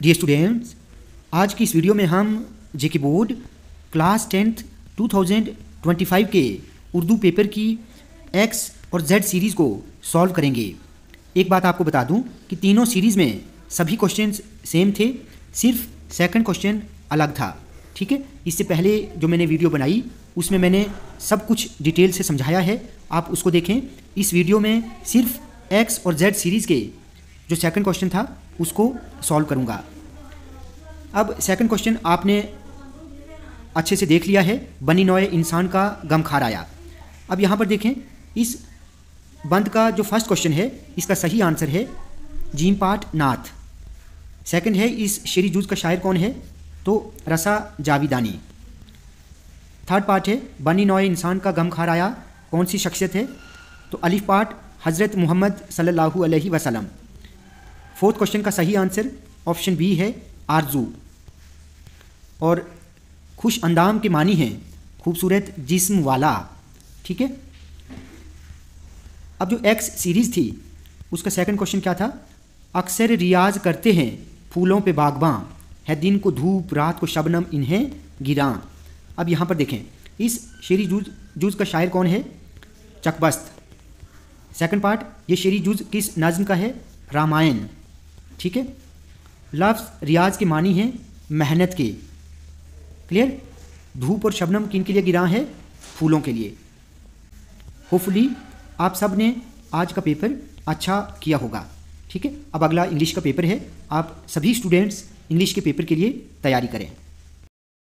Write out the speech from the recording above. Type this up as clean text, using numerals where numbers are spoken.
Dear students, आज की इस वीडियो में हम जेके बोर्ड क्लास 10th 2025 के उर्दू पेपर की एक्स और जेड सीरीज़ को सॉल्व करेंगे। एक बात आपको बता दूं कि तीनों सीरीज़ में सभी क्वेश्चंस सेम थे, सिर्फ सेकंड क्वेश्चन अलग था। ठीक है, इससे पहले जो मैंने वीडियो बनाई उसमें मैंने सब कुछ डिटेल से समझाया है, आप उसको देखें। इस वीडियो में सिर्फ एक्स और जेड सीरीज़ के जो सेकंड क्वेश्चन था उसको सॉल्व करूंगा। अब सेकंड क्वेश्चन आपने अच्छे से देख लिया है, बनी नौए इंसान का गम खार आया। अब यहाँ पर देखें, इस बंद का जो फर्स्ट क्वेश्चन है इसका सही आंसर है जीम पाट नाथ। सेकंड है इस शेरी जूज का शायर कौन है, तो रसा जाविदानी। थर्ड पार्ट है बनी नौए इंसान का गम खार आया कौन सी शख्सियत है, तो अलिफ पार्ट हज़रत मोहम्मद सल्लल्लाहु अलैहि वसल्लम। फोर्थ क्वेश्चन का सही आंसर ऑप्शन बी है आरजू। और खुश अंदाम के मानी हैं खूबसूरत जिस्म वाला। ठीक है, अब जो एक्स सीरीज़ थी उसका सेकंड क्वेश्चन क्या था, अक्सर रियाज करते हैं फूलों पे बागबां, है दिन को धूप रात को शबनम इन्हें गिरां। अब यहाँ पर देखें, इस शेरी जूज का शायर कौन है, चकबस्त। सेकंड पार्ट, ये शेरी जूज किस नज़्म का है, रामायण। ठीक है, लफ्ज़ रियाज के मानी हैं मेहनत के। क्लियर, धूप और शबनम किन के लिए गिरा है, फूलों के लिए। होपफुली आप सब ने आज का पेपर अच्छा किया होगा। ठीक है, अब अगला इंग्लिश का पेपर है, आप सभी स्टूडेंट्स इंग्लिश के पेपर के लिए तैयारी करें।